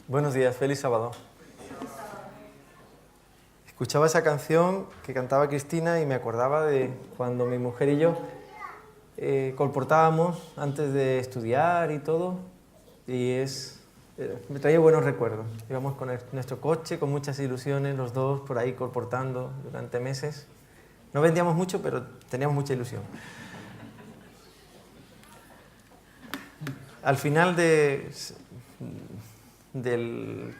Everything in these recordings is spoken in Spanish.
Buenos días, feliz sábado. Escuchaba esa canción que cantaba Cristina y me acordaba de cuando mi mujer y yo colportábamos antes de estudiar y todo, y me traía buenos recuerdos. Íbamos con nuestro coche con muchas ilusiones, los dos por ahí colportando durante meses. No vendíamos mucho, pero teníamos mucha ilusión. Al final del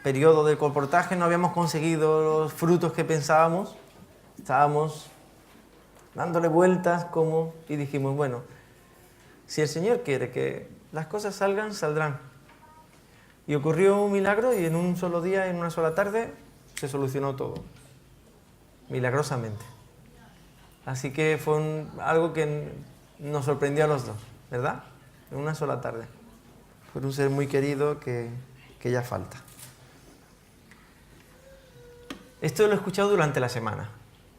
periodo de colportaje no habíamos conseguido los frutos que pensábamos. Estábamos dándole vueltas y dijimos, bueno, si el Señor quiere que las cosas salgan, saldrán. Y ocurrió un milagro y en un solo día, en una sola tarde, se solucionó todo. Milagrosamente. Así que fue algo que nos sorprendió a los dos, ¿verdad? En una sola tarde. Fue un ser muy querido que ya falta. Esto lo he escuchado durante la semana.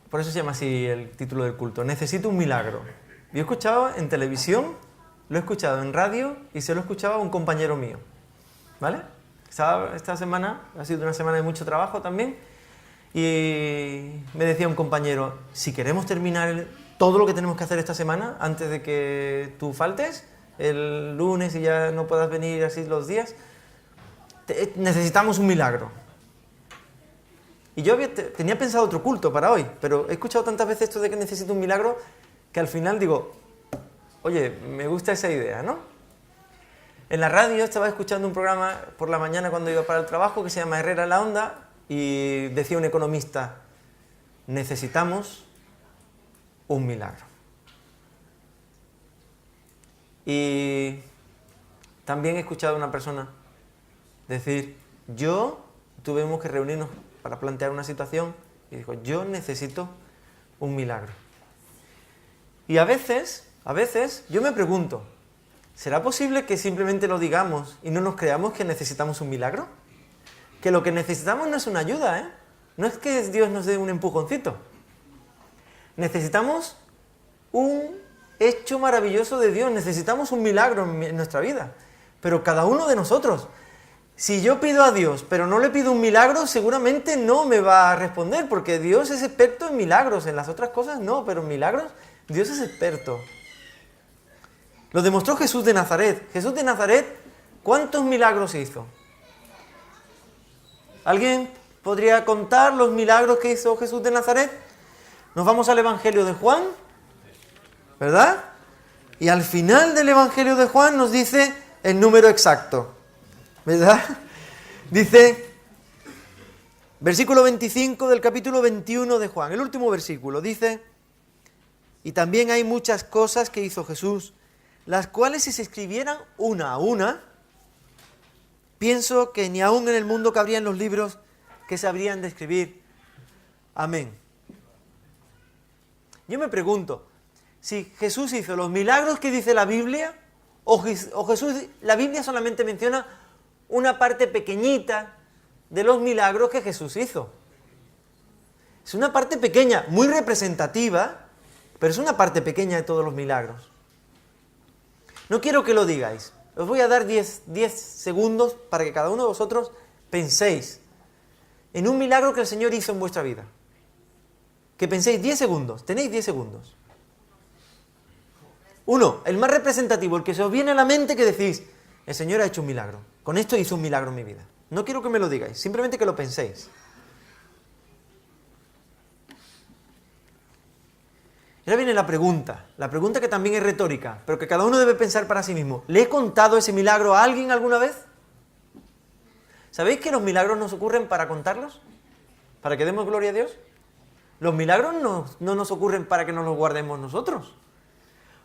Por eso se llama así el título del culto. Necesito un milagro. Yo he escuchado en televisión, lo he escuchado en radio y se lo he escuchado a un compañero mío. ¿Vale? Esta semana ha sido una semana de mucho trabajo también. Y me decía un compañero, si queremos terminar todo lo que tenemos que hacer esta semana, antes de que tú faltes, el lunes y ya no puedas venir así los días, necesitamos un milagro. Y yo tenía pensado otro culto para hoy, pero he escuchado tantas veces esto de que necesito un milagro, que al final digo, oye, me gusta esa idea, ¿no? En la radio estaba escuchando un programa por la mañana cuando iba para el trabajo que se llama Herrera en la Onda, y decía un economista, necesitamos un milagro. Y también he escuchado a una persona decir, tuvimos que reunirnos para plantear una situación y dijo, yo necesito un milagro. Y a veces yo me pregunto, ¿será posible que simplemente lo digamos y no nos creamos que necesitamos un milagro? Que lo que necesitamos no es una ayuda, ¿eh? No es que Dios nos dé un empujoncito. Necesitamos un hecho maravilloso de Dios, necesitamos un milagro en nuestra vida. Pero cada uno de nosotros, si yo pido a Dios, pero no le pido un milagro, seguramente no me va a responder, porque Dios es experto en milagros, en las otras cosas no, pero en milagros Dios es experto. Lo demostró Jesús de Nazaret. Jesús de Nazaret, ¿cuántos milagros hizo? ¿Alguien podría contar los milagros que hizo Jesús de Nazaret? Nos vamos al Evangelio de Juan, ¿verdad? Y al final del Evangelio de Juan nos dice el número exacto, ¿verdad? Dice, versículo 25 del capítulo 21 de Juan, el último versículo, dice, y también hay muchas cosas que hizo Jesús, las cuales si se escribieran una a una, pienso que ni aún en el mundo cabrían los libros que se habrían de escribir. Amén. Yo me pregunto, si Jesús hizo los milagros que dice la Biblia, o la Biblia solamente menciona una parte pequeñita de los milagros que Jesús hizo. Es una parte pequeña, muy representativa, pero es una parte pequeña de todos los milagros. No quiero que lo digáis. Os voy a dar 10 segundos para que cada uno de vosotros penséis en un milagro que el Señor hizo en vuestra vida. Que penséis 10 segundos. Tenéis 10 segundos. Uno, el más representativo, el que se os viene a la mente que decís, el Señor ha hecho un milagro. Con esto hizo un milagro en mi vida. No quiero que me lo digáis, simplemente que lo penséis. Y ahora viene la pregunta que también es retórica, pero que cada uno debe pensar para sí mismo. ¿Le he contado ese milagro a alguien alguna vez? ¿Sabéis que los milagros nos ocurren para contarlos? ¿Para que demos gloria a Dios? Los milagros no nos ocurren para que nos los guardemos nosotros.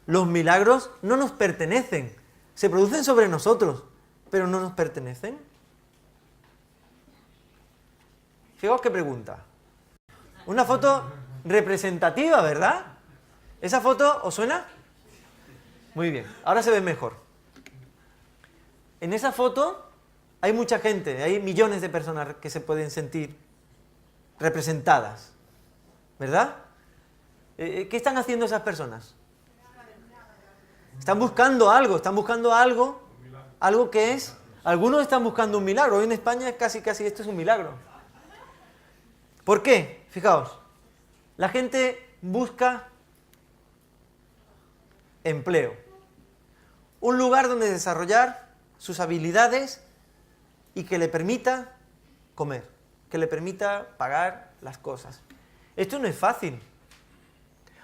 Los milagros no nos pertenecen. Se producen sobre nosotros, pero no nos pertenecen. Fijaos qué pregunta. Una foto representativa, ¿verdad? ¿Esa foto os suena? Muy bien, ahora se ve mejor. En esa foto hay mucha gente, hay millones de personas que se pueden sentir representadas, ¿verdad? ¿Qué están haciendo esas personas? Están buscando algo que es Algunos están buscando un milagro. Hoy en España casi esto es un milagro. ¿Por qué? Fijaos, la gente busca empleo. Un lugar donde desarrollar sus habilidades y que le permita comer, que le permita pagar las cosas. Esto no es fácil.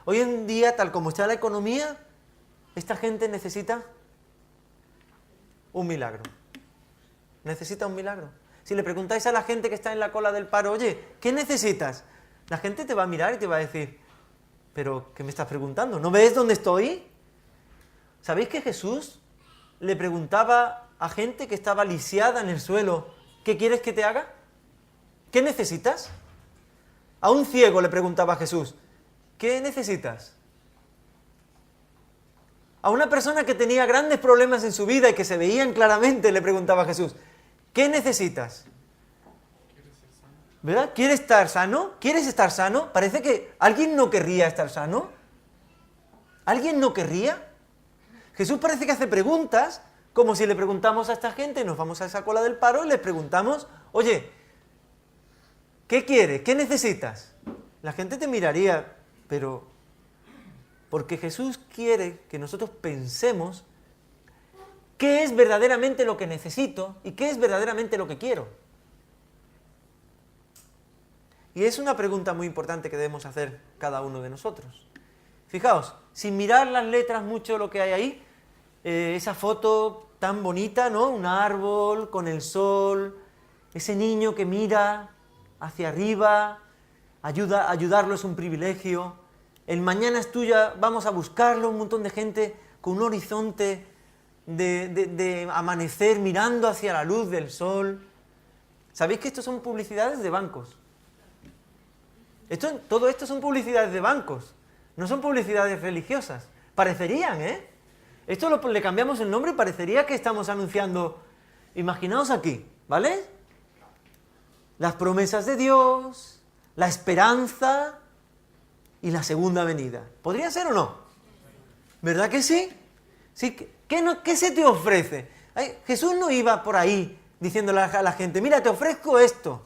Hoy en día, tal como está la economía, esta gente necesita un milagro. Necesita un milagro. Si le preguntáis a la gente que está en la cola del paro, oye, ¿qué necesitas? La gente te va a mirar y te va a decir, ¿pero qué me estás preguntando? ¿No ves dónde estoy? ¿Sabéis que Jesús le preguntaba a gente que estaba lisiada en el suelo, ¿qué quieres que te haga? ¿Qué necesitas? A un ciego le preguntaba a Jesús, ¿qué necesitas? A una persona que tenía grandes problemas en su vida y que se veían claramente le preguntaba a Jesús, ¿qué necesitas? ¿Verdad? ¿Quieres estar sano? ¿Quieres estar sano? Parece que alguien no querría estar sano. ¿Alguien no querría? Jesús parece que hace preguntas, como si le preguntamos a esta gente, nos vamos a esa cola del paro y les preguntamos, oye, ¿qué quieres? ¿Qué necesitas? La gente te miraría, pero porque Jesús quiere que nosotros pensemos qué es verdaderamente lo que necesito y qué es verdaderamente lo que quiero. Y es una pregunta muy importante que debemos hacer cada uno de nosotros. Fijaos, sin mirar las letras mucho lo que hay ahí, esa foto tan bonita, ¿no? Un árbol con el sol, ese niño que mira hacia arriba, ayudarlo es un privilegio. El mañana es tuya, vamos a buscarlo, un montón de gente con un horizonte de amanecer mirando hacia la luz del sol. ¿Sabéis que estos son publicidades de bancos? Todo esto son publicidades de bancos, no son publicidades religiosas. Parecerían, ¿eh? Esto le cambiamos el nombre y parecería que estamos anunciando, imaginaos aquí, ¿vale? Las promesas de Dios, la esperanza y la segunda venida. ¿Podría ser o no? ¿Verdad que sí? ¿Sí? ¿Qué se te ofrece? Jesús no iba por ahí diciéndole a la gente, mira, te ofrezco esto.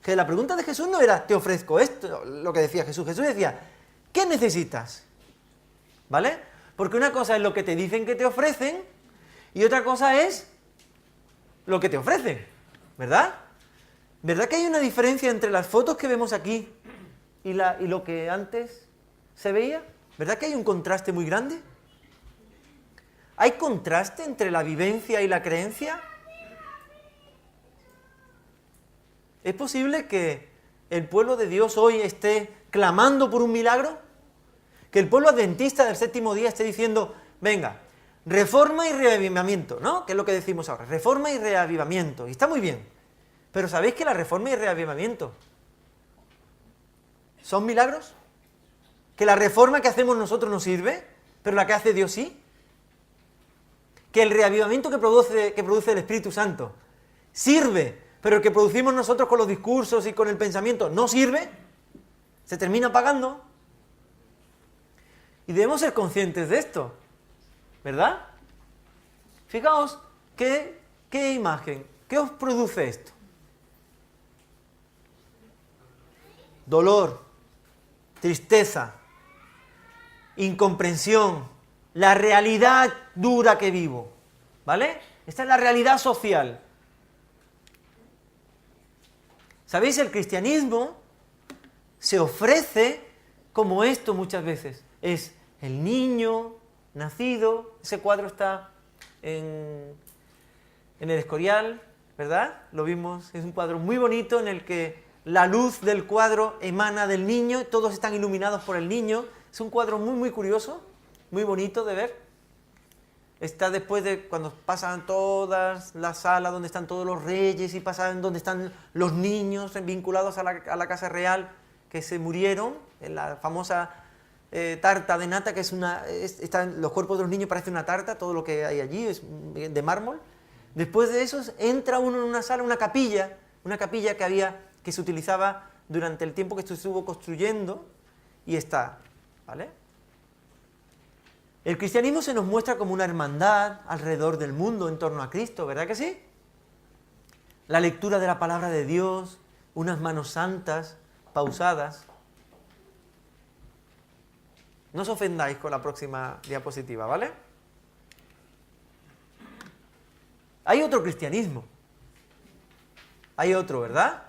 Que la pregunta de Jesús no era, te ofrezco esto, lo que decía Jesús. Jesús decía, ¿qué necesitas? ¿Vale? Porque una cosa es lo que te dicen que te ofrecen y otra cosa es lo que te ofrecen, ¿verdad? ¿Verdad que hay una diferencia entre las fotos que vemos aquí y lo que antes se veía? ¿Verdad que hay un contraste muy grande? ¿Hay contraste entre la vivencia y la creencia? ¿Es posible que el pueblo de Dios hoy esté clamando por un milagro? Que el pueblo adventista del séptimo día esté diciendo, venga, reforma y reavivamiento, ¿no? Que es lo que decimos ahora, reforma y reavivamiento. Y está muy bien. Pero ¿sabéis que la reforma y reavivamiento son milagros? ¿Que la reforma que hacemos nosotros no sirve, pero la que hace Dios sí? ¿Que el reavivamiento que produce el Espíritu Santo sirve, pero el que producimos nosotros con los discursos y con el pensamiento no sirve? Se termina apagando. Y debemos ser conscientes de esto, ¿verdad? Fijaos, ¿qué imagen? ¿Qué os produce esto? Dolor, tristeza, incomprensión, la realidad dura que vivo, ¿vale? Esta es la realidad social. ¿Sabéis? El cristianismo se ofrece como esto muchas veces. Es el niño nacido, ese cuadro está en el Escorial, ¿verdad? Lo vimos, es un cuadro muy bonito en el que la luz del cuadro emana del niño, todos están iluminados por el niño. Es un cuadro muy, muy curioso, muy bonito de ver. Está después de cuando pasan todas las salas donde están todos los reyes y pasan donde están los niños vinculados a la casa real que se murieron, en la famosa tarta de nata, que los cuerpos de los niños parecen una tarta, todo lo que hay allí es de mármol. Después de eso entra uno en una sala, una capilla que se utilizaba durante el tiempo que esto estuvo construyendo y está, ¿vale? El cristianismo se nos muestra como una hermandad alrededor del mundo en torno a Cristo, ¿verdad que sí? la lectura de la palabra de Dios, unas manos santas, pausadas. No os ofendáis con la próxima diapositiva, ¿vale? Hay otro cristianismo. Hay otro, ¿verdad?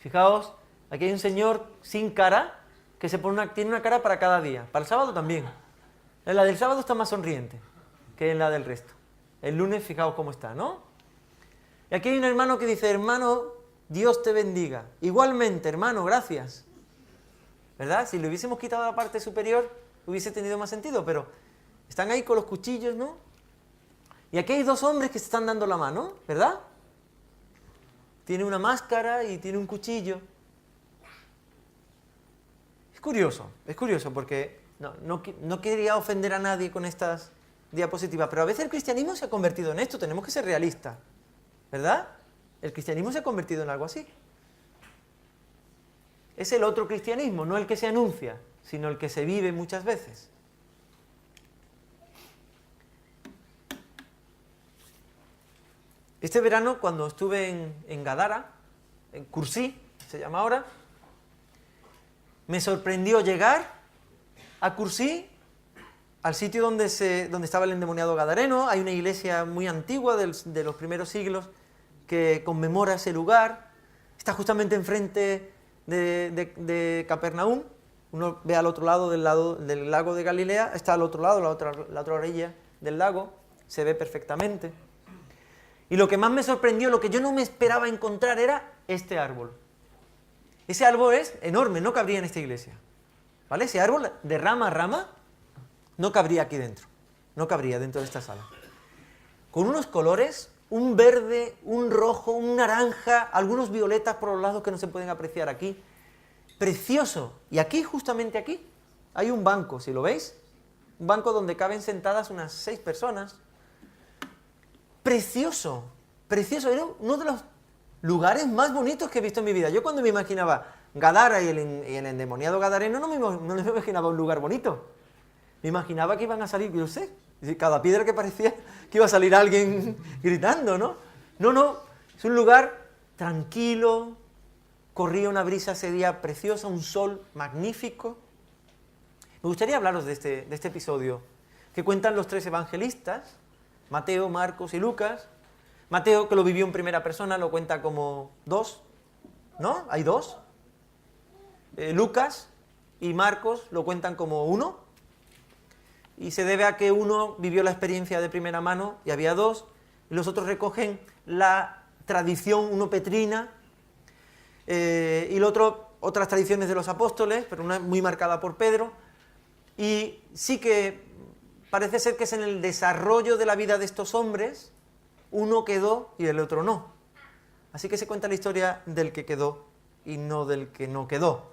Fijaos, aquí hay un señor sin cara que tiene una cara para cada día. Para el sábado también. En la del sábado está más sonriente que en la del resto. El lunes, fijaos cómo está, ¿no? Y aquí hay un hermano que dice, hermano, Dios te bendiga. Igualmente, hermano, gracias. ¿Verdad? Si le hubiésemos quitado la parte superior, hubiese tenido más sentido, pero están ahí con los cuchillos, ¿no? Y aquí hay dos hombres que se están dando la mano, ¿verdad? Tiene una máscara y tiene un cuchillo. Es curioso porque no quería ofender a nadie con estas diapositivas, pero a veces el cristianismo se ha convertido en esto, tenemos que ser realistas, ¿verdad? El cristianismo se ha convertido en algo así. Es el otro cristianismo, no el que se anuncia, sino el que se vive muchas veces. Este verano, cuando estuve en Gadara, en Kursí, se llama ahora, me sorprendió llegar a Kursí, al sitio donde estaba el endemoniado gadareno. Hay una iglesia muy antigua de los primeros siglos que conmemora ese lugar. Está justamente enfrente de Capernaum. Uno ve al otro lado del lago de Galilea, está al otro lado, la otra orilla del lago, se ve perfectamente. Y lo que más me sorprendió, lo que yo no me esperaba encontrar era este árbol. Ese árbol es enorme, no cabría en esta iglesia. ¿Vale? Ese árbol de rama a rama no cabría aquí dentro. No cabría dentro de esta sala. Con unos colores, un verde, un rojo, un naranja, algunos violetas por los lados que no se pueden apreciar aquí. Precioso. Y aquí, justamente aquí, hay un banco, ¿sí lo veis? Un banco donde caben sentadas unas 6 personas. Precioso, precioso. Era uno de los lugares más bonitos que he visto en mi vida. Yo cuando me imaginaba Gadara y el endemoniado gadareno, no me imaginaba un lugar bonito. Me imaginaba que iban a salir, yo sé, cada piedra que parecía que iba a salir alguien gritando, ¿no? No, es un lugar tranquilo, corría una brisa ese día preciosa, un sol magnífico. Me gustaría hablaros de este episodio que cuentan los 3 evangelistas, Mateo, Marcos y Lucas. Mateo, que lo vivió en primera persona, lo cuenta como 2, ¿no? Hay 2. Lucas y Marcos lo cuentan como 1. Y se debe a que uno vivió la experiencia de primera mano y había 2. Y los otros recogen la tradición, uno petrina, y el otro, otras tradiciones de los apóstoles, pero una muy marcada por Pedro. Y sí que parece ser que es en el desarrollo de la vida de estos hombres, uno quedó y el otro no. Así que se cuenta la historia del que quedó y no del que no quedó.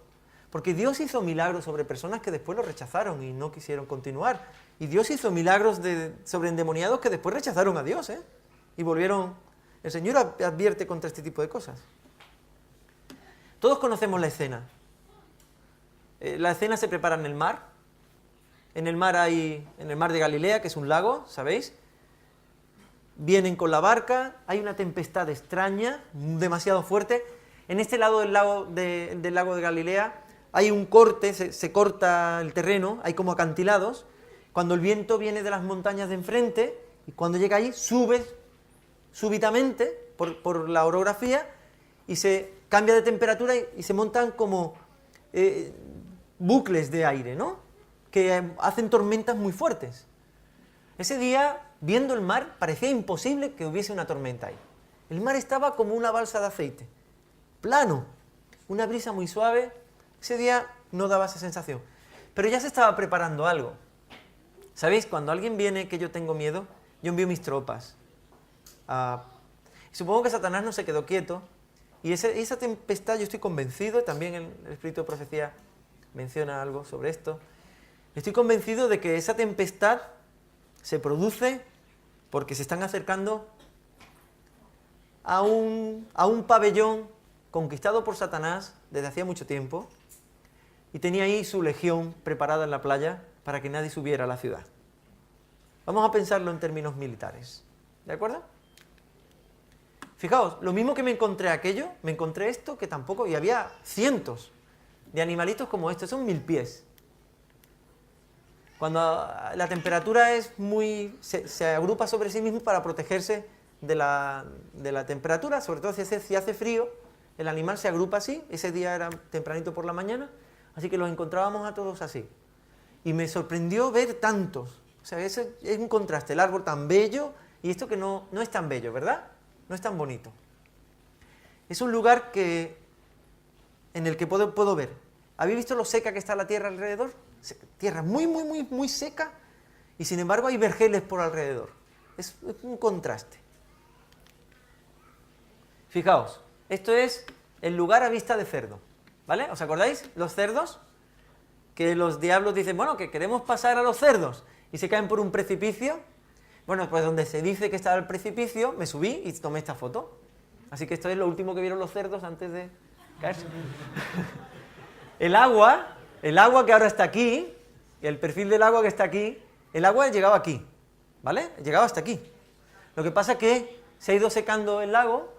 Porque Dios hizo milagros sobre personas que después lo rechazaron y no quisieron continuar. Y Dios hizo milagros sobre endemoniados que después rechazaron a Dios, y volvieron. El Señor advierte contra este tipo de cosas. Todos conocemos la escena. La escena se prepara en el mar. En el mar de Galilea, que es un lago, ¿sabéis? Vienen con la barca, hay una tempestad extraña, demasiado fuerte. En este lado del lago de Galilea hay un corte, se corta el terreno, hay como acantilados. Cuando el viento viene de las montañas de enfrente, y cuando llega ahí, sube súbitamente por la orografía y se cambia de temperatura y se montan como bucles de aire, ¿no? Que hacen tormentas muy fuertes. Ese día, viendo el mar, parecía imposible que hubiese una tormenta ahí. El mar estaba como una balsa de aceite, plano, una brisa muy suave. Ese día no daba esa sensación. Pero ya se estaba preparando algo. ¿Sabéis? Cuando alguien viene que yo tengo miedo, yo envío mis tropas. Supongo que Satanás no se quedó quieto. Y esa tempestad, yo estoy convencido, también el Espíritu de Profecía menciona algo sobre esto. Estoy convencido de que esa tempestad se produce porque se están acercando a un pabellón conquistado por Satanás desde hacía mucho tiempo y tenía ahí su legión preparada en la playa para que nadie subiera a la ciudad. Vamos a pensarlo en términos militares, ¿de acuerdo? Fijaos, lo mismo que me encontré aquello, me encontré esto que tampoco, y había cientos de animalitos como estos, son 1000 pies. Cuando la temperatura es muy... se agrupa sobre sí mismo para protegerse de la temperatura, sobre todo si hace frío, el animal se agrupa así, ese día era tempranito por la mañana, así que los encontrábamos a todos así. Y me sorprendió ver tantos, o sea, es un contraste, el árbol tan bello y esto que no es tan bello, ¿verdad? No es tan bonito. Es un lugar en el que puedo ver. ¿Habéis visto lo seca que está la tierra alrededor? Tierra muy, muy, muy, muy seca y sin embargo hay vergeles por alrededor. Es un contraste. Fijaos, esto es el lugar a vista de cerdo, ¿vale? ¿Os acordáis? Los cerdos, que los diablos dicen, bueno, que queremos pasar a los cerdos y se caen por un precipicio. Bueno, pues donde se dice que estaba el precipicio, me subí y tomé esta foto. Así que esto es lo último que vieron los cerdos antes de caerse. El agua que ahora está aquí, el perfil del agua que está aquí, el agua llegaba aquí, ¿vale? Llegaba hasta aquí. Lo que pasa es que se ha ido secando el lago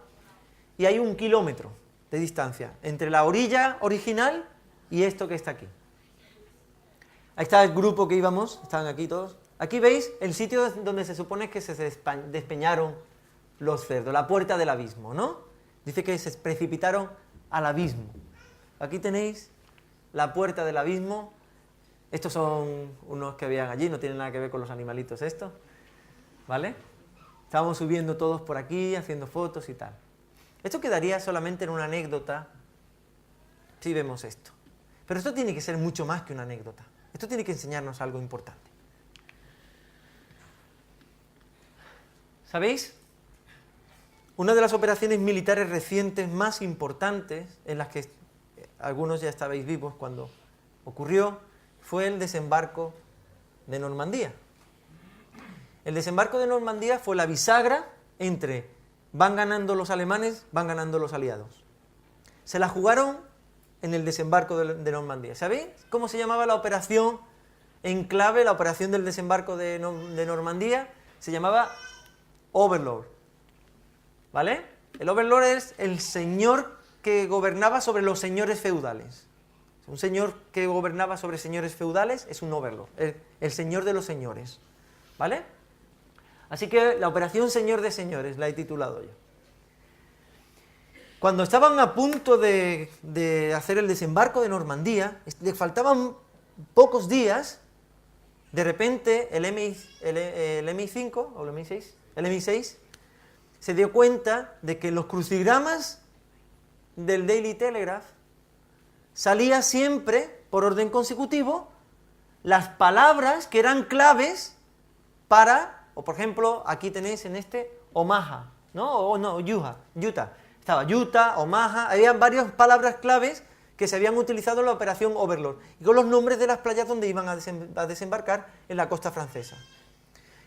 y hay 1 kilómetro de distancia entre la orilla original y esto que está aquí. Ahí está el grupo que íbamos, estaban aquí todos. Aquí veis el sitio donde se supone que se despeñaron los cerdos, la puerta del abismo, ¿no? Dice que se precipitaron al abismo. Aquí tenéis la puerta del abismo. Estos son unos que habían allí, no tienen nada que ver con los animalitos estos, ¿vale? Estábamos subiendo todos por aquí, haciendo fotos y tal. Esto quedaría solamente en una anécdota si vemos esto. Pero esto tiene que ser mucho más que una anécdota. Esto tiene que enseñarnos algo importante. ¿Sabéis? Una de las operaciones militares recientes más importantes, en las que algunos ya estabais vivos cuando ocurrió, fue el desembarco de Normandía. El desembarco de Normandía fue la bisagra entre van ganando los alemanes, van ganando los aliados. Se la jugaron en el desembarco de Normandía. ¿Sabéis cómo se llamaba la operación en clave, la operación del desembarco de Normandía? Se llamaba Overlord, ¿vale? El Overlord es el señor que gobernaba sobre los señores feudales. Un señor que gobernaba sobre señores feudales es un Overlord, el señor de los señores, ¿vale? Así que la operación Señor de Señores la he titulado yo. Cuando estaban a punto de hacer el desembarco de Normandía, le faltaban pocos días, de repente el MI5 o el MI6 se dio cuenta de que en los crucigramas del Daily Telegraph salía siempre, por orden consecutivo, las palabras que eran claves para, o por ejemplo, aquí tenéis en este, Omaha, ¿no? O no, Utah. Estaba Utah, Omaha, había varias palabras claves que se habían utilizado en la operación Overlord, y con los nombres de las playas donde iban a desembarcar en la costa francesa.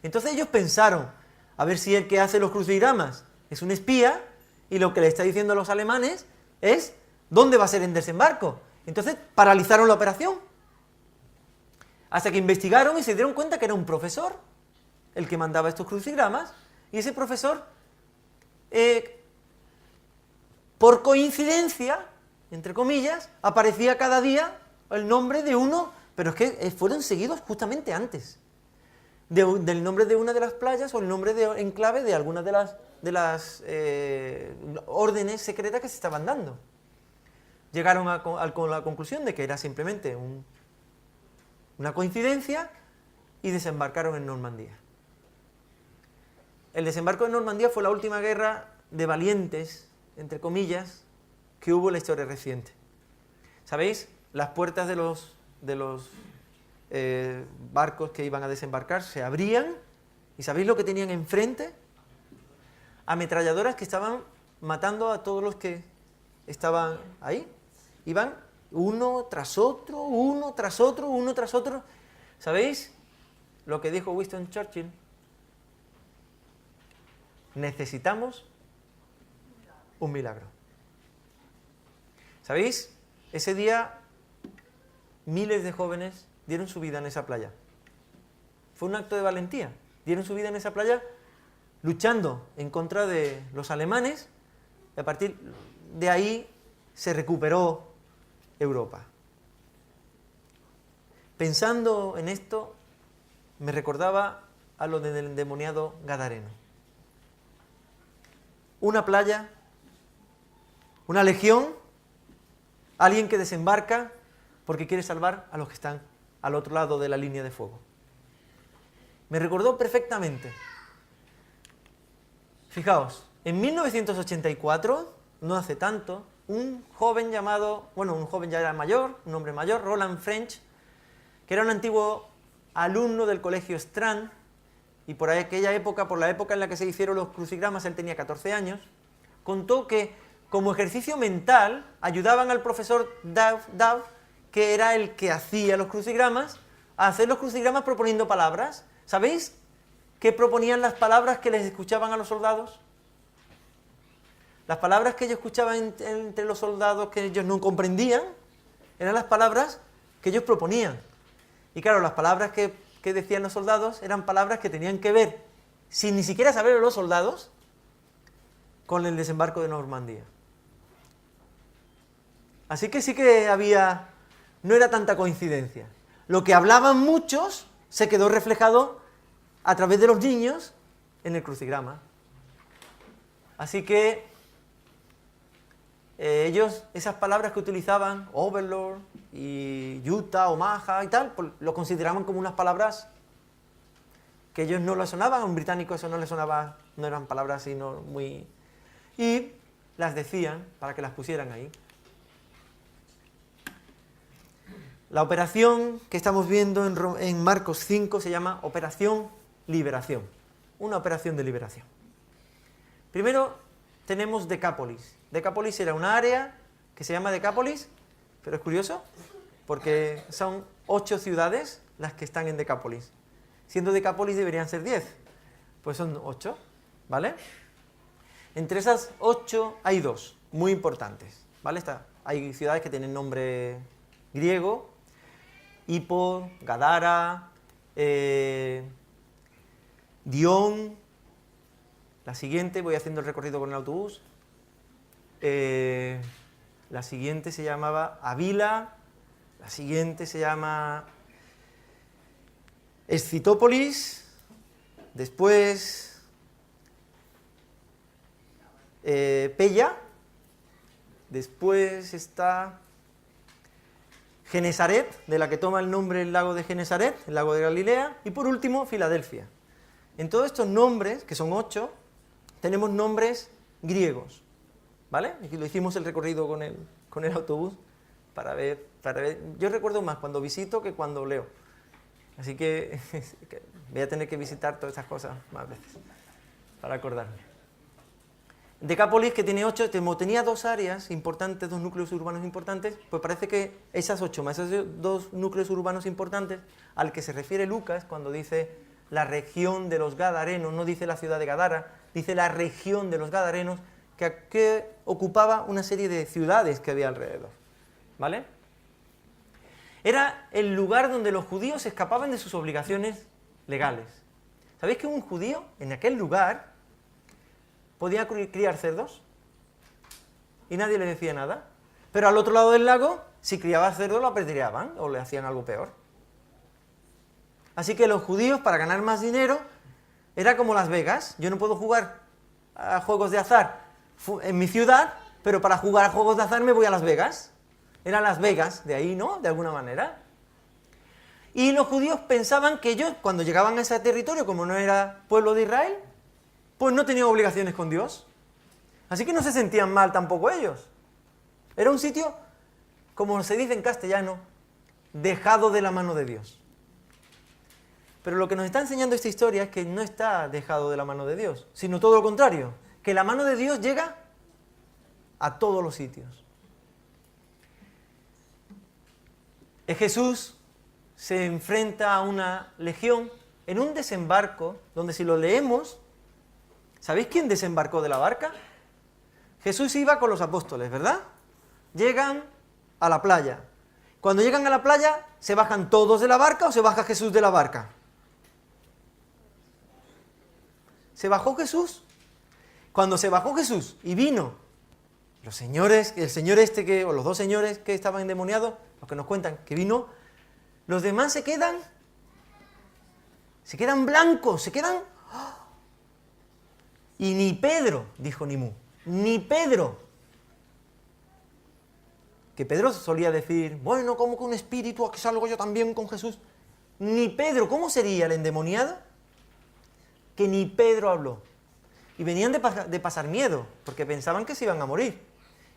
Entonces ellos pensaron, a ver si el que hace los crucigramas es un espía, y lo que le está diciendo a los alemanes es dónde va a ser el desembarco. Entonces paralizaron la operación, hasta que investigaron y se dieron cuenta que era un profesor el que mandaba estos crucigramas, y ese profesor, por coincidencia, entre comillas, aparecía cada día el nombre de uno, pero es que fueron seguidos justamente antes, del nombre de una de las playas o el nombre en clave de alguna de las órdenes secretas que se estaban dando. Llegaron a la conclusión de que era simplemente una coincidencia y desembarcaron en Normandía. El desembarco de Normandía fue la última guerra de valientes, entre comillas, que hubo en la historia reciente. ¿Sabéis? Las puertas de los barcos que iban a desembarcar se abrían, y ¿sabéis lo que tenían enfrente? Ametralladoras que estaban matando a todos los que estaban ahí. Iban uno tras otro, uno tras otro, uno tras otro. ¿Sabéis lo que dijo Winston Churchill? Necesitamos un milagro. ¿Sabéis? Ese día miles de jóvenes dieron su vida en esa playa. Fue un acto de valentía. Dieron su vida en esa playa luchando en contra de los alemanes, y a partir de ahí se recuperó Europa. Pensando en esto, me recordaba a lo del endemoniado Gadareno. Una playa, una legión, alguien que desembarca porque quiere salvar a los que están al otro lado de la línea de fuego. Me recordó perfectamente. Fijaos, en 1984, no hace tanto, un joven llamado, un joven ya era mayor, un hombre mayor, Roland French, que era un antiguo alumno del colegio Strand, y por aquella época, por la época en la que se hicieron los crucigramas, él tenía 14 años, contó que como ejercicio mental ayudaban al profesor Duff, que era el que hacía los crucigramas, a hacer los crucigramas proponiendo palabras. ¿Sabéis qué proponían las palabras que les escuchaban a los soldados? Las palabras que ellos escuchaban entre los soldados que ellos no comprendían, eran las palabras que ellos proponían. Y claro, las palabras que decían los soldados eran palabras que tenían que ver, sin ni siquiera saberlo los soldados, con el desembarco de Normandía. Así que sí que no era tanta coincidencia. Lo que hablaban muchos se quedó reflejado a través de los niños en el crucigrama. Así que ellos, esas palabras que utilizaban, Overlord y Utah, Omaha y tal, pues lo consideraban como unas palabras que ellos no les sonaban, a un británico eso no les sonaba, no eran palabras así no muy... Y las decían para que las pusieran ahí. La operación que estamos viendo en Marcos 5 se llama Operación Liberación, una operación de liberación. Primero tenemos Decápolis. Decápolis era una área que se llama Decápolis, pero es curioso, porque son 8 ciudades las que están en Decápolis. Siendo Decápolis deberían ser 10, pues son 8, ¿vale? Entre esas 8 hay 2 muy importantes, ¿vale? Hay ciudades que tienen nombre griego, Hippo, Gadara, Dion. La siguiente, voy haciendo el recorrido con el autobús. La siguiente se llamaba Avila. La siguiente se llama Escitópolis. Después Pella. Después está Genesaret, de la que toma el nombre el lago de Genesaret, el lago de Galilea. Y por último, Filadelfia. En todos estos nombres, que son 8, tenemos nombres griegos, ¿vale? Aquí lo hicimos el recorrido con el autobús para ver. Yo recuerdo más cuando visito que cuando leo. Así que voy a tener que visitar todas estas cosas más veces para acordarme. Decápolis, que tiene 8, tenía 2 áreas importantes, 2 núcleos urbanos importantes, pues parece que esas 8 más esos 2 núcleos urbanos importantes al que se refiere Lucas cuando dice la región de los Gadarenos, no dice la ciudad de Gadara, dice la región de los Gadarenos, que ocupaba una serie de ciudades que había alrededor, ¿vale? Era el lugar donde los judíos escapaban de sus obligaciones legales. ¿Sabéis que un judío en aquel lugar podía criar cerdos? Y nadie le decía nada. Pero al otro lado del lago, si criaba cerdos lo apedreaban o le hacían algo peor. Así que los judíos, para ganar más dinero, era como Las Vegas. Yo no puedo jugar a juegos de azar en mi ciudad, pero para jugar a juegos de azar me voy a Las Vegas. Era Las Vegas, de ahí, ¿no? De alguna manera. Y los judíos pensaban que ellos, cuando llegaban a ese territorio, como no era pueblo de Israel, pues no tenían obligaciones con Dios. Así que no se sentían mal tampoco ellos. Era un sitio, como se dice en castellano, dejado de la mano de Dios. Pero lo que nos está enseñando esta historia es que no está dejado de la mano de Dios, sino todo lo contrario, que la mano de Dios llega a todos los sitios. Jesús se enfrenta a una legión en un desembarco donde, si lo leemos, ¿sabéis quién desembarcó de la barca? Jesús iba con los apóstoles, ¿verdad? Llegan a la playa. Cuando llegan a la playa, ¿se bajan todos de la barca o se baja Jesús de la barca? se bajó Jesús. Cuando se bajó Jesús y vino los señores, el señor o los dos señores que estaban endemoniados, los que nos cuentan que vino, los demás se quedan blancos, se quedan... ¡Oh! Y ni Pedro, dijo Nimú, ni Pedro. Que Pedro solía decir, bueno, ¿cómo con un espíritu? Aquí salgo yo también con Jesús. Ni Pedro, ¿cómo sería el endemoniado? Que ni Pedro habló. Y venían de pasar miedo, porque pensaban que se iban a morir.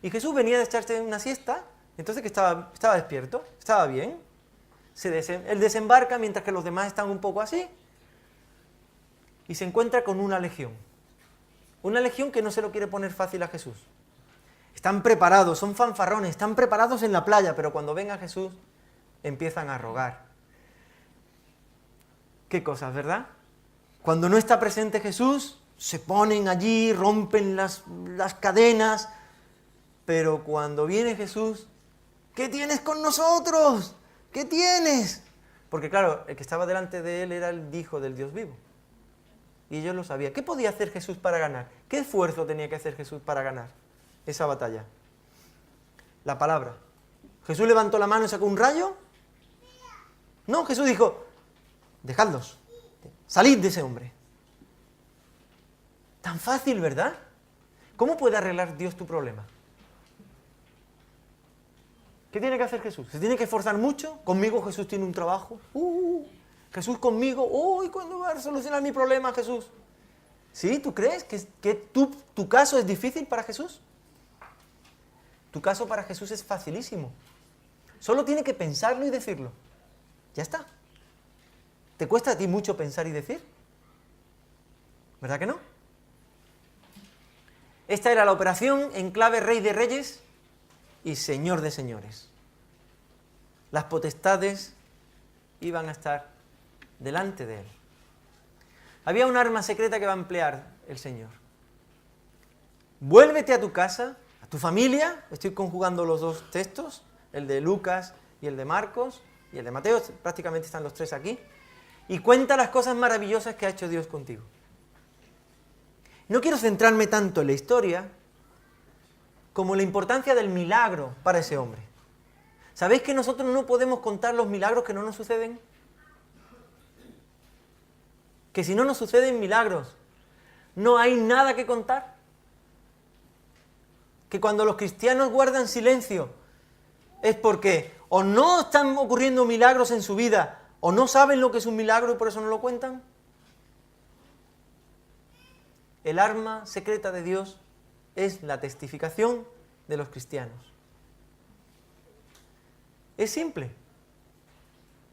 Y Jesús venía de echarse una siesta, entonces que estaba despierto, estaba bien. Él desembarca mientras que los demás están un poco así. Y se encuentra con una legión. Una legión que no se lo quiere poner fácil a Jesús. Están preparados, son fanfarrones, están preparados en la playa, pero cuando ven a Jesús empiezan a rogar. Qué cosas, ¿verdad? Cuando no está presente Jesús, se ponen allí, rompen las cadenas, pero cuando viene Jesús, ¿qué tienes con nosotros? ¿Qué tienes? Porque claro, el que estaba delante de él era el Hijo del Dios vivo. Y ellos lo sabían. ¿Qué podía hacer Jesús para ganar? ¿Qué esfuerzo tenía que hacer Jesús para ganar esa batalla? La palabra. ¿Jesús levantó la mano y sacó un rayo? No, Jesús dijo, dejadlos, salid de ese hombre. Tan fácil, ¿verdad? ¿Cómo puede arreglar Dios tu problema? ¿Qué tiene que hacer Jesús? ¿Se tiene que esforzar mucho? ¿Conmigo Jesús tiene un trabajo? Jesús conmigo, uy, ¿cuándo va a solucionar mi problema Jesús? ¿Sí? ¿Tú crees que tu caso es difícil para Jesús? Tu caso para Jesús es facilísimo. Solo tiene que pensarlo y decirlo. Ya está. ¿Te cuesta a ti mucho pensar y decir? ¿Verdad que no? Esta era la operación en clave Rey de Reyes y Señor de Señores. Las potestades iban a estar delante de él. Había un arma secreta que va a emplear el Señor. Vuélvete a tu casa, a tu familia, estoy conjugando los dos textos, el de Lucas y el de Marcos, y el de Mateo, prácticamente están los tres aquí, y cuenta las cosas maravillosas que ha hecho Dios contigo. No quiero centrarme tanto en la historia como la importancia del milagro para ese hombre. ¿Sabéis que nosotros no podemos contar los milagros que no nos suceden? Que si no nos suceden milagros, no hay nada que contar. Que cuando los cristianos guardan silencio es porque o no están ocurriendo milagros en su vida, o no saben lo que es un milagro y por eso no lo cuentan. El arma secreta de Dios es la testificación de los cristianos. Es simple.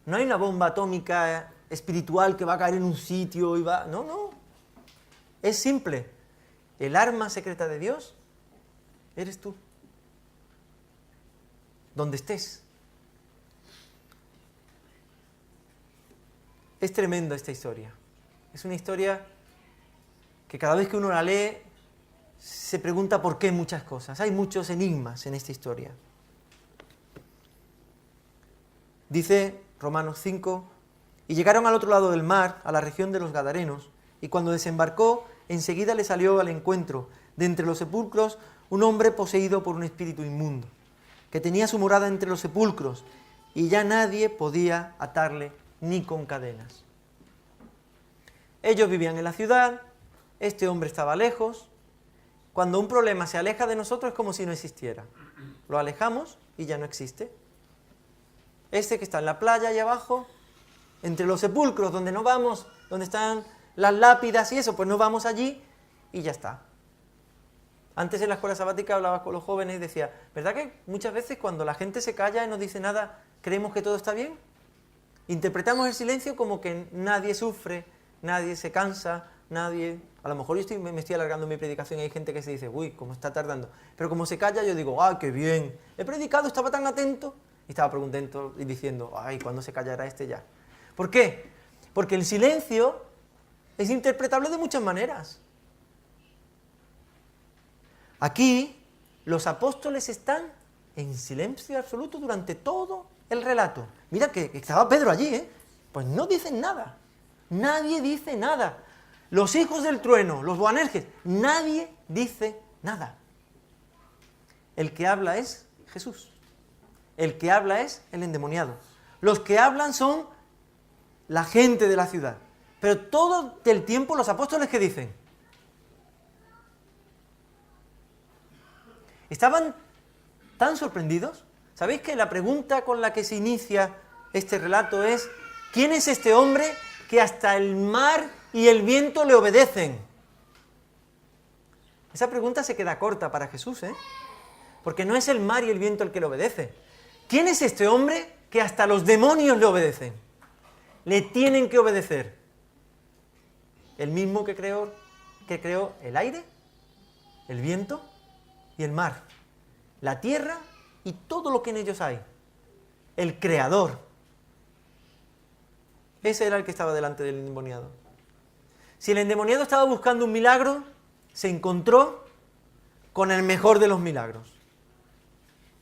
No hay una bomba atómica espiritual que va a caer en un sitio y va... No. Es simple. El arma secreta de Dios eres tú. Donde estés. Es tremenda esta historia. Es una historia que cada vez que uno la lee se pregunta por qué muchas cosas. Hay muchos enigmas en esta historia. Dice Romanos 5, y llegaron al otro lado del mar, a la región de los Gadarenos, y cuando desembarcó, enseguida le salió al encuentro, de entre los sepulcros, un hombre poseído por un espíritu inmundo, que tenía su morada entre los sepulcros, y ya nadie podía atarle ni con cadenas. Ellos vivían en la ciudad, este hombre estaba lejos. Cuando un problema se aleja de nosotros es como si no existiera. Lo alejamos y ya no existe. Este que está en la playa allá abajo, entre los sepulcros, donde no vamos, donde están las lápidas y eso, pues no vamos allí y ya está. Antes en la escuela sabática hablaba con los jóvenes y decía, ¿verdad que muchas veces cuando la gente se calla y no dice nada, creemos que todo está bien? Interpretamos el silencio como que nadie sufre, nadie se cansa, nadie... A lo mejor yo me estoy alargando mi predicación y hay gente que se dice, uy, cómo está tardando. Pero como se calla, yo digo, ¡ay, qué bien! He predicado, estaba tan atento. Y estaba preguntando y diciendo, ¡ay, cuándo se callará este ya! ¿Por qué? Porque el silencio es interpretable de muchas maneras. Aquí, los apóstoles están en silencio absoluto durante todo el relato. Mira que estaba Pedro allí, ¿eh? Pues no dicen nada. Nadie dice nada. los hijos del trueno, los Boanerges, nadie dice nada. El que habla es Jesús. El que habla es el endemoniado. Los que hablan son la gente de la ciudad. Pero todo el tiempo los apóstoles, ¿qué dicen? Estaban tan sorprendidos. ¿Sabéis que la pregunta con la que se inicia este relato es: ¿quién es este hombre que hasta el mar y el viento le obedecen? Esa pregunta se queda corta para Jesús, porque no es el mar y el viento el que le obedece. ¿Quién es este hombre que hasta los demonios le obedecen? Le tienen que obedecer. El mismo que creó el aire, el viento y el mar, la tierra y todo lo que en ellos hay. El creador. Ese era el que estaba delante del endemoniado. Si el endemoniado estaba buscando un milagro, se encontró con el mejor de los milagros.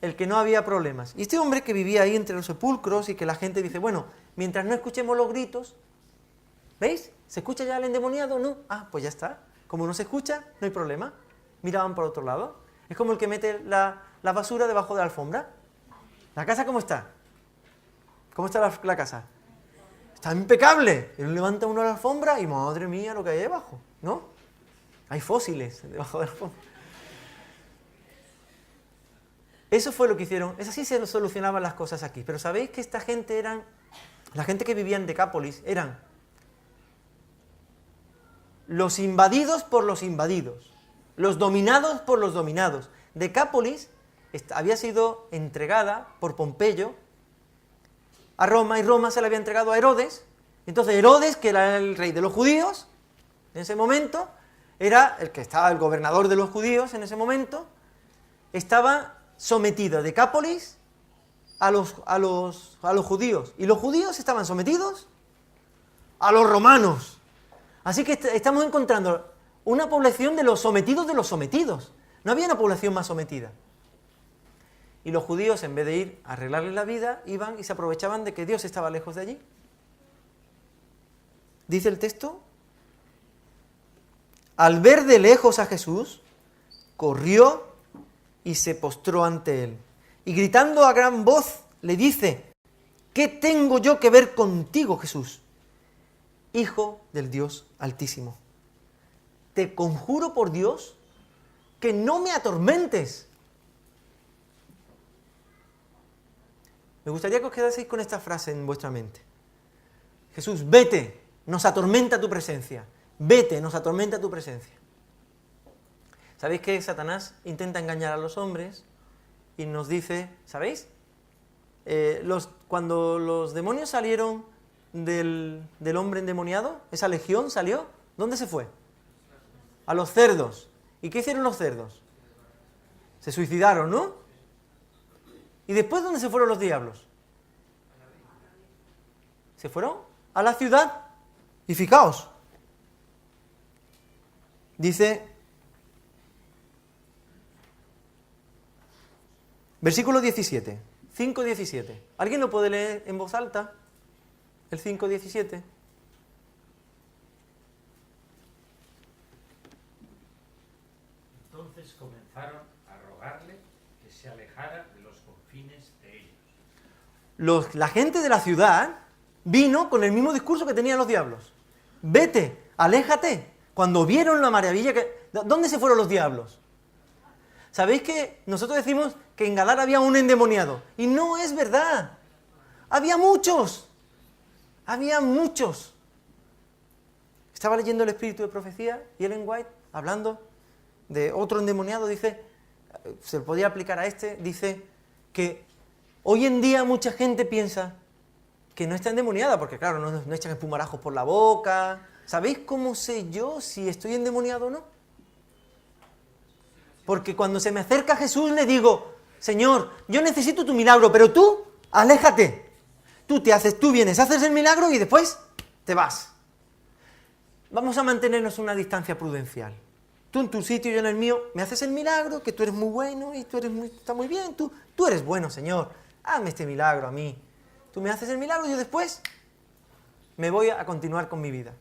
El que no había problemas. Y este hombre que vivía ahí entre los sepulcros y que la gente dice, bueno, mientras no escuchemos los gritos, ¿veis? ¿Se escucha ya el endemoniado? No. Ah, pues ya está. Como no se escucha, no hay problema. Miraban por otro lado. Es como el que mete la basura debajo de la alfombra. ¿La casa cómo está? ¿Cómo está la casa? Está impecable. Y levanta uno la alfombra y madre mía lo que hay debajo, ¿no? Hay fósiles debajo de la alfombra. Eso fue lo que hicieron. Es así se solucionaban las cosas aquí. Pero sabéis que esta gente la gente que vivía en Decápolis, eran los invadidos por los invadidos, los dominados por los dominados. Decápolis había sido entregada por Pompeyo a Roma, y Roma se la había entregado a Herodes. Entonces Herodes, que era el rey de los judíos, en ese momento, era el que estaba el gobernador de los judíos en ese momento, estaba sometido a Decápolis a los judíos, y los judíos estaban sometidos a los romanos. Así que estamos encontrando una población de los sometidos de los sometidos. No había una población más sometida. Y los judíos, en vez de ir a arreglarles la vida, iban y se aprovechaban de que Dios estaba lejos de allí. Dice el texto: al ver de lejos a Jesús, corrió y se postró ante él. Y gritando a gran voz, le dice: ¿qué tengo yo que ver contigo, Jesús, Hijo del Dios Altísimo? Te conjuro por Dios que no me atormentes. Me gustaría que os quedaseis con esta frase en vuestra mente. Jesús, vete, nos atormenta tu presencia. Vete, nos atormenta tu presencia. ¿Sabéis que Satanás intenta engañar a los hombres y nos dice, ¿sabéis? Cuando los demonios salieron del hombre endemoniado, esa legión salió, ¿dónde se fue? A los cerdos. ¿Y qué hicieron los cerdos? Se suicidaron, ¿no? ¿Y después dónde se fueron los diablos? Se fueron a la ciudad. Y fijaos, dice, versículo 17, 5:17. ¿Alguien lo puede leer en voz alta? El 5:17. Entonces comenzaron a rogarle que se alejara de los confines de ellos. La gente de la ciudad vino con el mismo discurso que tenían los diablos. Vete, aléjate. Cuando vieron la maravilla ¿dónde se fueron los diablos? ¿Sabéis que nosotros decimos que en Gadara había un endemoniado? Y no es verdad. Había muchos. Había muchos. Estaba leyendo el Espíritu de Profecía y Ellen White, hablando de otro endemoniado, dice, se lo podía aplicar a este, dice que hoy en día mucha gente piensa que no está endemoniada, porque claro, no echan espumarajos por la boca. ¿Sabéis cómo sé yo si estoy endemoniado o no? Porque cuando se me acerca Jesús le digo, Señor, yo necesito tu milagro, pero tú, aléjate. Tú vienes, haces el milagro y después te vas. Vamos a mantenernos una distancia prudencial. Tú en tu sitio y yo en el mío, me haces el milagro, que tú eres muy bueno y está muy bien, tú eres bueno, Señor. Hazme este milagro a mí. Tú me haces el milagro y yo después me voy a continuar con mi vida.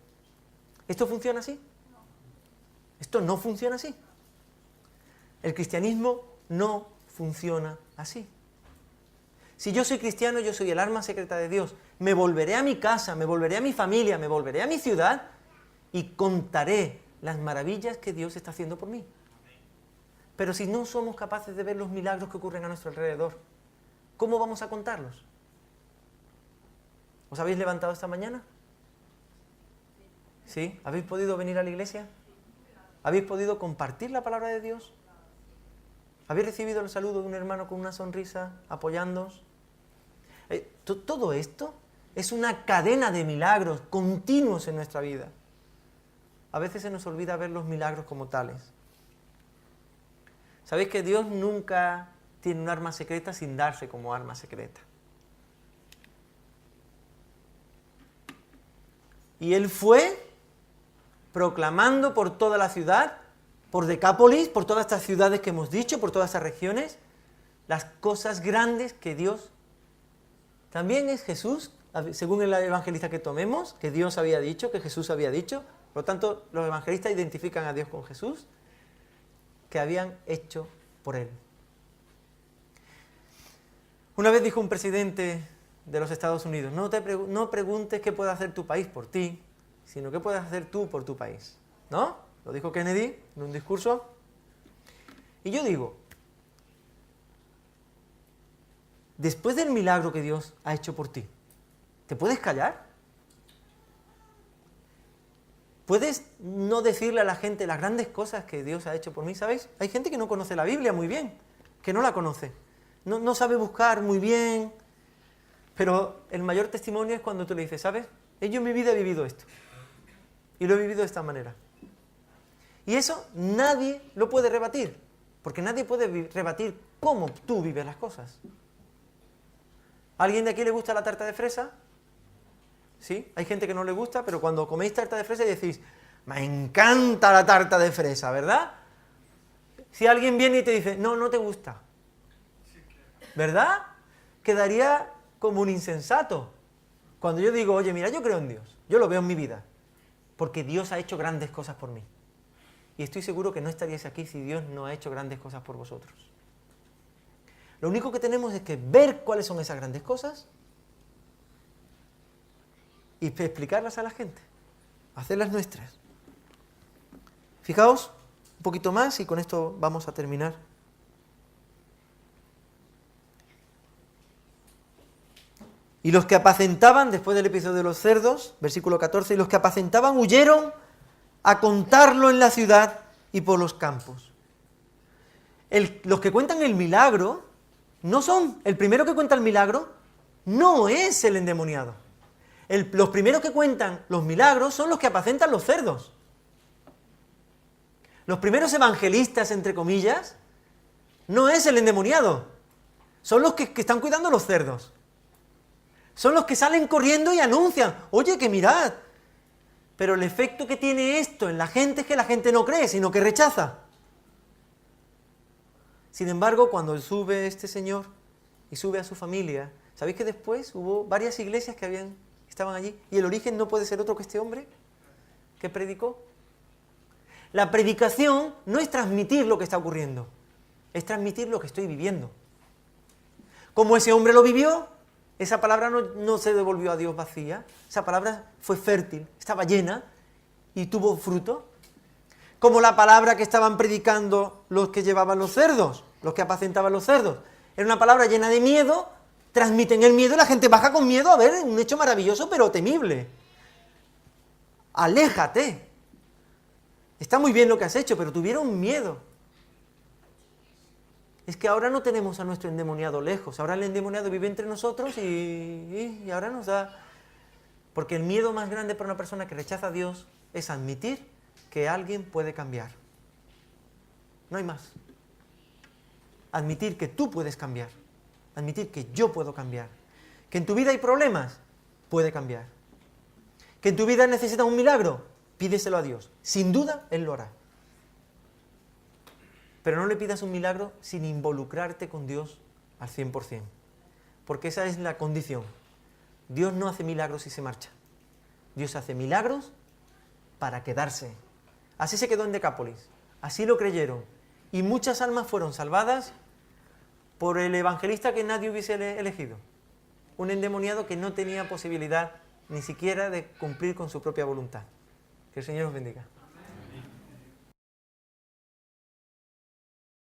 ¿Esto funciona así? Esto no funciona así. El cristianismo no funciona así. Si yo soy cristiano, yo soy el arma secreta de Dios. Me volveré a mi casa, me volveré a mi familia, me volveré a mi ciudad y contaré las maravillas que Dios está haciendo por mí. Pero si no somos capaces de ver los milagros que ocurren a nuestro alrededor, ¿cómo vamos a contarlos? ¿Os habéis levantado esta mañana? ¿Sí? ¿Habéis podido venir a la iglesia? ¿Habéis podido compartir la palabra de Dios? ¿Habéis recibido el saludo de un hermano con una sonrisa, apoyándoos? Todo esto es una cadena de milagros continuos en nuestra vida. A veces se nos olvida ver los milagros como tales. ¿Sabéis que Dios nunca tiene un arma secreta sin darse como arma secreta? Y Él fue proclamando por toda la ciudad, por Decápolis, por todas estas ciudades que hemos dicho, por todas estas regiones, las cosas grandes que Dios... También es Jesús, según el evangelista que tomemos, que Dios había dicho, que Jesús había dicho. Por lo tanto, los evangelistas identifican a Dios con Jesús, que habían hecho por Él. Una vez dijo un presidente de los Estados Unidos, no preguntes qué puede hacer tu país por ti, sino qué puedes hacer tú por tu país. ¿No? Lo dijo Kennedy en un discurso. Y yo digo, después del milagro que Dios ha hecho por ti, ¿te puedes callar? ¿Puedes no decirle a la gente las grandes cosas que Dios ha hecho por mí? ¿Sabéis? Hay gente que no conoce la Biblia muy bien, que no la conoce. No sabe buscar muy bien. Pero el mayor testimonio es cuando tú le dices, ¿sabes? Yo en mi vida he vivido esto. Y lo he vivido de esta manera. Y eso nadie lo puede rebatir. Porque nadie puede rebatir cómo tú vives las cosas. ¿A alguien de aquí le gusta la tarta de fresa? ¿Sí? Hay gente que no le gusta, pero cuando coméis tarta de fresa decís, me encanta la tarta de fresa, ¿verdad? Si alguien viene y te dice, no te gusta, ¿verdad? Quedaría como un insensato. Cuando yo digo, oye, mira, yo creo en Dios, yo lo veo en mi vida, porque Dios ha hecho grandes cosas por mí. Y estoy seguro que no estaríais aquí si Dios no ha hecho grandes cosas por vosotros. Lo único que tenemos es que ver cuáles son esas grandes cosas y explicarlas a la gente, hacerlas nuestras. Fijaos un poquito más y con esto vamos a terminar. Y los que apacentaban, después del episodio de los cerdos, versículo 14, y los que apacentaban huyeron a contarlo en la ciudad y por los campos. Los que cuentan el milagro no son, el primero que cuenta el milagro no es el endemoniado. Los primeros que cuentan los milagros son los que apacentan los cerdos. Los primeros evangelistas, entre comillas, no es el endemoniado. Son los que están cuidando los cerdos. Son los que salen corriendo y anuncian, oye, que mirad. Pero el efecto que tiene esto en la gente es que la gente no cree, sino que rechaza. Sin embargo, cuando sube este señor y sube a su familia, ¿sabéis que después hubo varias iglesias que estaban allí? Y el origen no puede ser otro que este hombre que predicó. La predicación no es transmitir lo que está ocurriendo, es transmitir lo que estoy viviendo. Como ese hombre lo vivió, esa palabra no se devolvió a Dios vacía, esa palabra fue fértil, estaba llena y tuvo fruto. Como la palabra que estaban predicando los que llevaban los cerdos, los que apacentaban los cerdos. Era una palabra llena de miedo, transmiten el miedo y la gente baja con miedo a ver un hecho maravilloso pero temible. Aléjate. Está muy bien lo que has hecho, pero tuvieron miedo. Es que ahora no tenemos a nuestro endemoniado lejos, ahora el endemoniado vive entre nosotros y ahora nos da... Porque el miedo más grande para una persona que rechaza a Dios es admitir que alguien puede cambiar. No hay más. Admitir que tú puedes cambiar. Admitir que yo puedo cambiar. Que en tu vida hay problemas, puede cambiar. Que en tu vida necesitas un milagro, pídeselo a Dios. Sin duda, Él lo hará. Pero no le pidas un milagro sin involucrarte con Dios al 100%. Porque esa es la condición. Dios no hace milagros y se marcha. Dios hace milagros para quedarse. Así se quedó en Decápolis, así lo creyeron. Y muchas almas fueron salvadas por el evangelista que nadie hubiese elegido. Un endemoniado que no tenía posibilidad ni siquiera de cumplir con su propia voluntad. Que el Señor os bendiga.